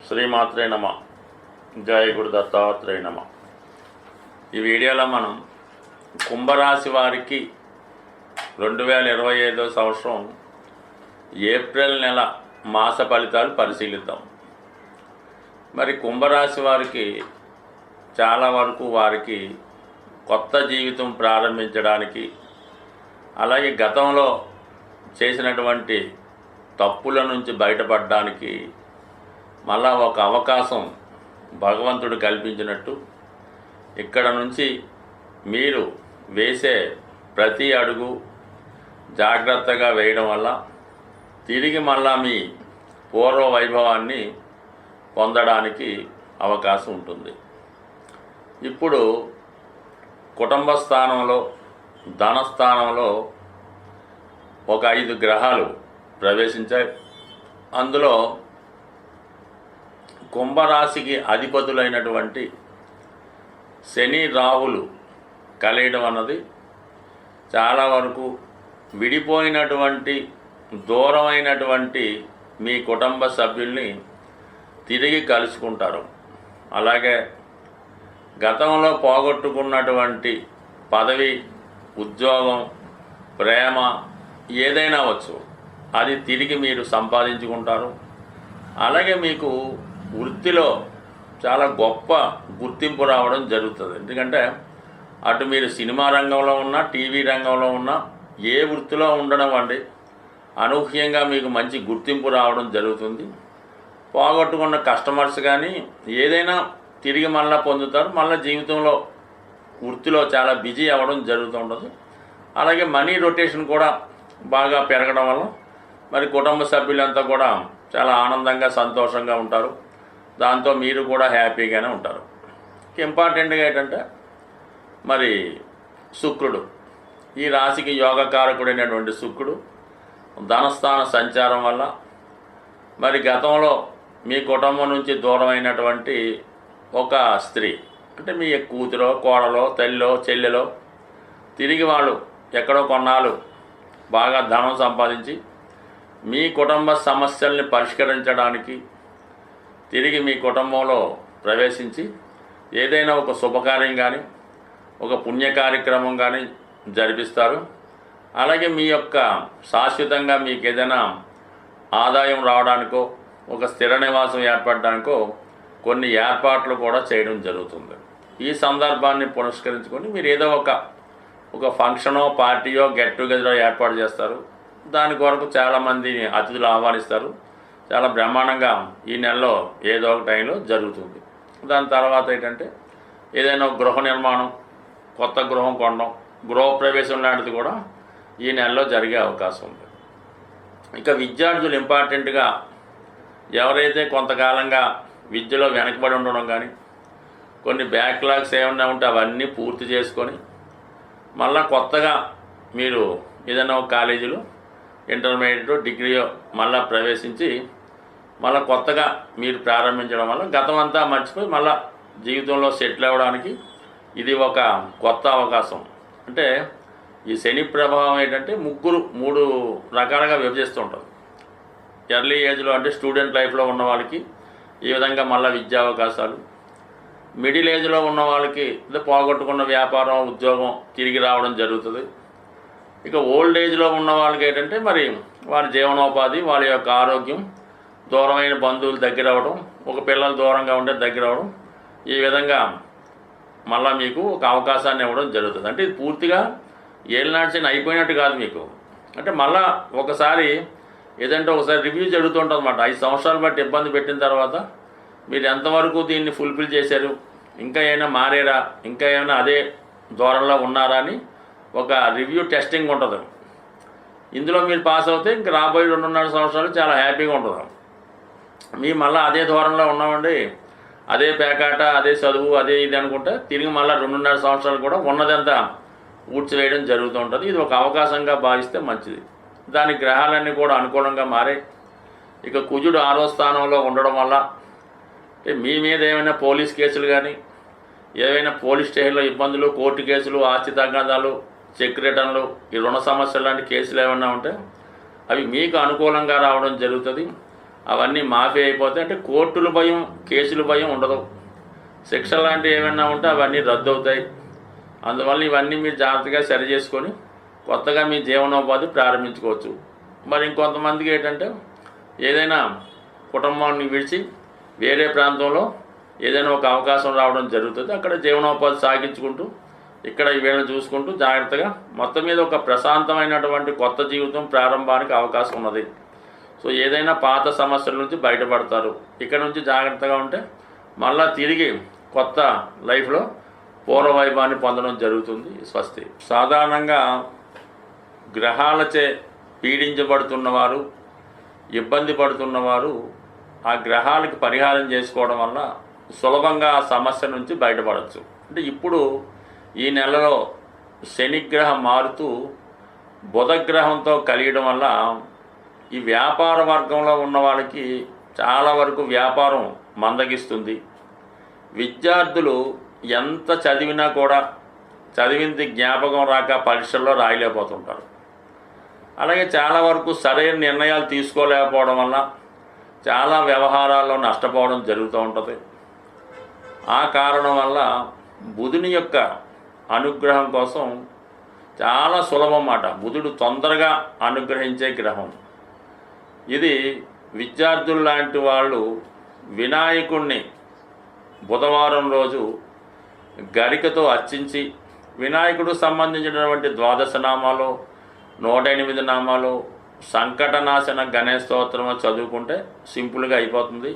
శ్రీమాత్రే నమ. జయ గురు దత్తాత్రేయ నమ. ఈ వీడియోలో మనం కుంభరాశి వారికి 2025 సంవత్సరం ఏప్రిల్ నెల మాస ఫలితాలు పరిశీలిద్దాం. మరి కుంభరాశి వారికి చాలా వరకు వారికి కొత్త జీవితం ప్రారంభించడానికి, అలాగే గతంలో చేసినటువంటి తప్పుల నుంచి బయటపడడానికి మళ్ళా ఒక అవకాశం భగవంతుడు కల్పించినట్టు, ఇక్కడ నుంచి మీరు వేసే ప్రతి అడుగు జాగ్రత్తగా వేయడం వల్ల తిరిగి మళ్ళా మీ పూర్వ వైభవాన్ని పొందడానికి అవకాశం ఉంటుంది. ఇప్పుడు కుటుంబ స్థానంలో, ధనస్థానంలో ఒక 5 గ్రహాలు ప్రవేశించాయి. అందులో కుంభరాశికి అధిపతులైనటువంటి శని, రాహులు కలియడం అన్నది చాలా వరకు విడిపోయినటువంటి, దూరమైనటువంటి మీ కుటుంబ సభ్యుల్ని తిరిగి కలుసుకుంటారు. అలాగే గతంలో పోగొట్టుకున్నటువంటి పదవి, ఉద్యోగం, ప్రేమ ఏదైనా వచ్చు, అది తిరిగి మీరు సంపాదించుకుంటారు. అలాగే మీకు వృత్తిలో చాలా గొప్ప గుర్తింపు రావడం జరుగుతుంది. ఎందుకంటే అటు మీరు సినిమా రంగంలో ఉన్నా, టీవీ రంగంలో ఉన్నా, ఏ వృత్తిలో ఉండడం అండి, అనూహ్యంగా మీకు మంచి గుర్తింపు రావడం జరుగుతుంది. పోగొట్టుకున్న కస్టమర్స్ కానీ ఏదైనా తిరిగి మళ్ళీ పొందుతారు. మళ్ళీ జీవితంలో, వృత్తిలో చాలా బిజీ అవ్వడం జరుగుతుంటుంది. అలాగే మనీ రొటేషన్ కూడా బాగా పెరగడం వల్ల మరి కుటుంబ సభ్యులంతా కూడా చాలా ఆనందంగా, సంతోషంగా ఉంటారు. దాంతో మీరు కూడా హ్యాపీగానే ఉంటారు. ఇంపార్టెంట్గా ఏంటంటే మరి శుక్రుడు, ఈ రాశికి యోగకారకుడైనటువంటి శుక్రుడు ధనస్థాన సంచారం వల్ల మరి గతంలో మీ కుటుంబం నుంచి దూరమైనటువంటి ఒక స్త్రీ, అంటే మీ కూతురో, కోడలో, తల్లిలో, చెల్లెలో, తిరిగి వాళ్ళు ఎక్కడో కొన్నాళ్ళు బాగా ధనం సంపాదించి మీ కుటుంబ సమస్యల్ని పరిష్కరించడానికి తిరిగి మీ కుటుంబంలో ప్రవేశించి ఏదైనా ఒక శుభకార్యం కానీ, ఒక పుణ్య కార్యక్రమం కానీ జరిపిస్తారు. అలాగే మీ యొక్క శాశ్వతంగా మీకు ఏదైనా ఆదాయం రావడానికో, ఒక స్థిర నివాసం ఏర్పడడానికో కొన్ని ఏర్పాట్లు కూడా చేయడం జరుగుతుంది. ఈ సందర్భాన్ని పురస్కరించుకొని మీరు ఏదో ఒక ఫంక్షనో, పార్టీయో, గెట్ టుగెదరో ఏర్పాటు చేస్తారు. దాని కొరకు చాలామంది అతిథులు ఆహ్వానిస్తారు. చాలా బ్రహ్మాండంగా ఈ నెలలో ఏదో ఒక టైంలో జరుగుతుంది. దాని తర్వాత ఏంటంటే ఏదైనా గృహ నిర్మాణం, కొత్త గృహం కొనడం, గృహప్రవేశం లాంటిది కూడా ఈ నెలలో జరిగే అవకాశం ఉంది. ఇక విద్యార్థులు ఇంపార్టెంట్గా ఎవరైతే కొంతకాలంగా విద్యలో వెనకబడి ఉండడం కానీ, కొన్ని బ్యాక్లాగ్స్ ఏమన్నా ఉంటే అవన్నీ పూర్తి చేసుకొని మళ్ళీ కొత్తగా మీరు ఏదైనా ఒక కాలేజీలో ఇంటర్మీడియట్, డిగ్రీయో మళ్ళీ ప్రవేశించి మళ్ళీ కొత్తగా మీరు ప్రారంభించడం వల్ల గతం అంతా మర్చిపోయి మళ్ళీ జీవితంలో సెటిల్ అవ్వడానికి ఇది ఒక కొత్త అవకాశం. అంటే ఈ శని ప్రభావం ఏంటంటే 3 రకాలుగా విభజిస్తూ ఉంటుంది. ఎర్లీ ఏజ్లో అంటే స్టూడెంట్ లైఫ్లో ఉన్న వాళ్ళకి ఈ విధంగా మళ్ళీ విద్యా అవకాశాలు, మిడిల్ ఏజ్లో ఉన్న వాళ్ళకి పోగొట్టుకున్న వ్యాపారం, ఉద్యోగం తిరిగి రావడం జరుగుతుంది. ఇక ఓల్డ్ ఏజ్లో ఉన్న వాళ్ళకి ఏంటంటే మరి వారి జీవనోపాధి, వాళ్ళ యొక్క ఆరోగ్యం, దూరమైన బంధువులు దగ్గర అవ్వడం, ఒక పిల్లలు దూరంగా ఉంటే దగ్గర అవ్వడం, ఈ విధంగా మళ్ళీ మీకు ఒక అవకాశాన్ని ఇవ్వడం జరుగుతుంది. అంటే ఇది పూర్తిగా ఏళ్ళనాటి శని అయిపోయినట్టు కాదు మీకు. అంటే మళ్ళీ ఒకసారి ఏదంటే ఒకసారి రివ్యూ జరుగుతుంటుంది అన్నమాట. 5 సంవత్సరాలు బట్టి ఇబ్బంది పెట్టిన తర్వాత మీరు ఎంతవరకు దీన్ని ఫుల్ఫిల్ చేశారు, ఇంకా ఏమైనా మారారా, ఇంకా ఏమైనా అదే ధోరణిలో ఉన్నారా అని ఒక రివ్యూ టెస్టింగ్ ఉంటుంది. ఇందులో మీరు పాస్ అవుతే ఇంక రాబోయే 2.5 సంవత్సరాలు చాలా హ్యాపీగా ఉంటుంది. మీ మళ్ళీ అదే ధోరణిలో ఉన్నామండి, అదే పేకాట, అదే చదువు, అదే ఇది అనుకుంటే తిరిగి మళ్ళీ 2.5 సంవత్సరాలు కూడా ఉన్నదంతా ఊడ్చివేయడం జరుగుతూ ఉంటుంది. ఇది ఒక అవకాశంగా భావిస్తే మంచిది. దాని గ్రహాలన్నీ కూడా అనుకూలంగా మారాయి. ఇక కుజుడు 6వ స్థానంలో ఉండడం వల్ల అంటే మీ మీద ఏమైనా పోలీస్ కేసులు కానీ, ఏవైనా పోలీస్ స్టేషన్లో ఇబ్బందులు, కోర్టు కేసులు, ఆస్తి తగాదాలు, చెక్ రిటర్న్లు, ఈ రుణ సమస్యలు లాంటి కేసులు ఏమైనా ఉంటే అవి మీకు అనుకూలంగా రావడం జరుగుతుంది. అవన్నీ మాఫీ అయిపోతాయి. అంటే కోర్టుల భయం, కేసుల భయం ఉండదు. శిక్ష లాంటివి ఏమైనా ఉంటే అవన్నీ రద్దు అవుతాయి. అందువల్ల ఇవన్నీ మీరు జాగ్రత్తగా సరి చేసుకొని కొత్తగా మీ జీవనోపాధి ప్రారంభించుకోవచ్చు. మరి ఇంకొంతమందికి ఏంటంటే ఏదైనా కుటుంబాన్ని విడిచి వేరే ప్రాంతంలో ఏదైనా ఒక అవకాశం రావడం జరుగుతుంది. అక్కడ జీవనోపాధి సాగించుకుంటూ ఇక్కడ వీళ్ళని చూసుకుంటూ జాగ్రత్తగా మొత్తం మీద ఒక ప్రశాంతమైనటువంటి కొత్త జీవితం ప్రారంభానికి అవకాశం ఉన్నది. సో ఏదైనా పాత సమస్యల నుంచి బయటపడతారు. ఇక్కడ నుంచి జాగ్రత్తగా ఉంటే మళ్ళా తిరిగి కొత్త లైఫ్లో పూర్వ వైభవాన్ని పొందడం జరుగుతుంది. స్వస్తి. సాధారణంగా గ్రహాలచే పీడించబడుతున్నవారు, ఇబ్బంది పడుతున్నవారు ఆ గ్రహాలకు పరిహారం చేసుకోవడం వల్ల సులభంగా ఆ సమస్య నుంచి బయటపడవచ్చు. అంటే ఇప్పుడు ఈ నెలలో శనిగ్రహం మారుతూ బుధగ్రహంతో కలియడం వల్ల ఈ వ్యాపార వర్గంలో ఉన్న వాళ్ళకి చాలా వరకు వ్యాపారం మందగిస్తుంది. విద్యార్థులు ఎంత చదివినా కూడా చదివింది జ్ఞాపకం రాక పరీక్షల్లో రాయలేకపోతుంటారు. అలాగే చాలా వరకు సరైన నిర్ణయాలు తీసుకోలేకపోవడం వల్ల చాలా వ్యవహారాల్లో నష్టపోవడం జరుగుతూ ఉంటుంది. ఆ కారణం వల్ల బుధుని యొక్క అనుగ్రహం కోసం చాలా సులభం మాట. బుధుడు తొందరగా అనుగ్రహించే గ్రహం ఇది. విద్యార్థులు లాంటి వాళ్ళు వినాయకుడిని బుధవారం రోజు గరికతో అర్చించి వినాయకుడు సంబంధించినటువంటి 12 నామాలు, 108 నామాలు, సంకటనాశన గణేశ స్తోత్రము చదువుకుంటే సింపుల్గా అయిపోతుంది.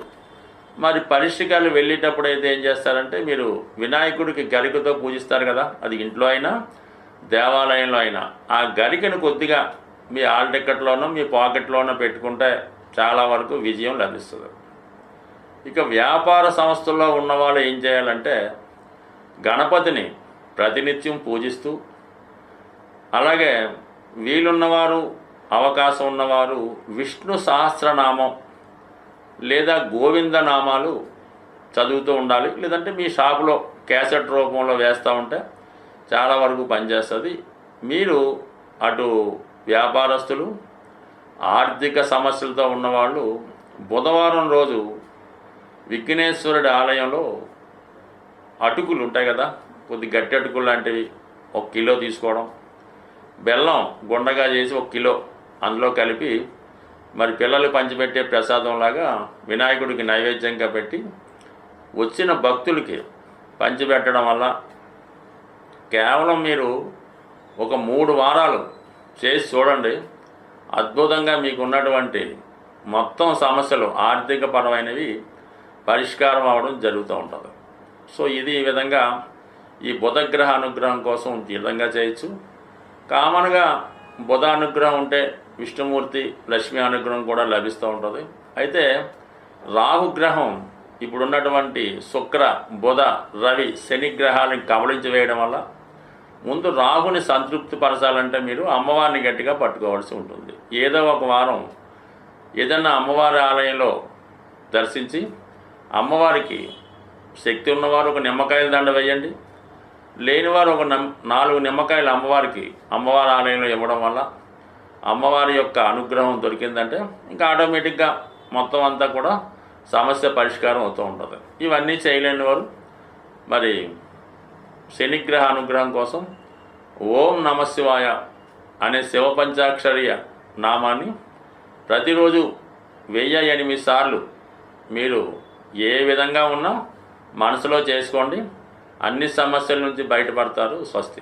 మరి పరీక్షకాలు వెళ్ళేటప్పుడు అయితే ఏం చేస్తారంటే మీరు వినాయకుడికి గరికతో పూజిస్తారు కదా, అది ఇంట్లో అయినా దేవాలయంలో అయినా ఆ గరికను కొద్దిగా మీ హాల్ టికెట్లోనో మీ పాకెట్లోనో పెట్టుకుంటే చాలా వరకు విజయం లభిస్తుంది. ఇక వ్యాపార సంస్థల్లో ఉన్నవాళ్ళు ఏం చేయాలంటే గణపతిని ప్రతినిత్యం పూజిస్తూ, అలాగే వీలున్నవారు అవకాశం ఉన్నవారు విష్ణు సహస్రనామం లేదా గోవింద నామాలు చదువుతూ ఉండాలి. లేదంటే మీ షాపులో క్యాసెట్ రూపంలో వేస్తూ ఉంటే చాలా వరకు పనిచేస్తుంది. మీరు అటు వ్యాపారస్తులు, ఆర్థిక సమస్యలతో ఉన్నవాళ్ళు బుధవారం రోజు విఘ్నేశ్వరుడి ఆలయంలో అటుకులు ఉంటాయి కదా, కొద్ది గట్టి అటుకులు లాంటివి 1 కిలో తీసుకోవడం, బెల్లం గుండగా చేసి 1 కిలో అందులో కలిపి మరి పిల్లలు పంచిపెట్టే ప్రసాదంలాగా వినాయకుడికి నైవేద్యంగా పెట్టి వచ్చిన భక్తులకి పంచిపెట్టడం వల్ల కేవలం మీరు ఒక 3 వారాలు చేసి చూడండి. అద్భుతంగా మీకు ఉన్నటువంటి మొత్తం సమస్యలు ఆర్థిక పరమైనవి పరిష్కారం అవ్వడం జరుగుతూ ఉంటుంది. సో ఇది ఈ విధంగా ఈ బుధగ్రహ అనుగ్రహం కోసం ఈ విధంగా చేయొచ్చు. కామన్గా బుధ అనుగ్రహం ఉంటే విష్ణుమూర్తి, లక్ష్మీ అనుగ్రహం కూడా లభిస్తూ ఉంటుంది. అయితే రాహుగ్రహం ఇప్పుడున్నటువంటి శుక్ర, బుధ, రవి, శని గ్రహాలను కబళించి వేయడం వల్ల ముందు రాహుని సంతృప్తి పరచాలంటే మీరు అమ్మవారిని గట్టిగా పట్టుకోవాల్సి ఉంటుంది. ఏదో ఒక వారం ఏదన్నా అమ్మవారి ఆలయంలో దర్శించి అమ్మవారికి శక్తి ఉన్నవారు ఒక నిమ్మకాయల దండ వేయండి. లేనివారు ఒక 4 నిమ్మకాయలు అమ్మవారికి అమ్మవారి ఆలయంలో ఇవ్వడం వల్ల అమ్మవారి యొక్క అనుగ్రహం దొరికిందంటే ఇంకా ఆటోమేటిక్గా మొత్తం అంతా కూడా సమస్య పరిష్కారం అవుతూ ఉంటుంది. ఇవన్నీ చేయలేని వారు మరి శనిగ్రహ అనుగ్రహం కోసం ఓం నమశివాయ అనే శివ పంచాక్షరీయ నామాన్ని ప్రతిరోజు 1008 సార్లు మీరు ఏ విధంగా ఉన్నా మనసులో చేసుకోండి. అన్ని సమస్యల నుంచి బయటపడతారు. స్వస్తి.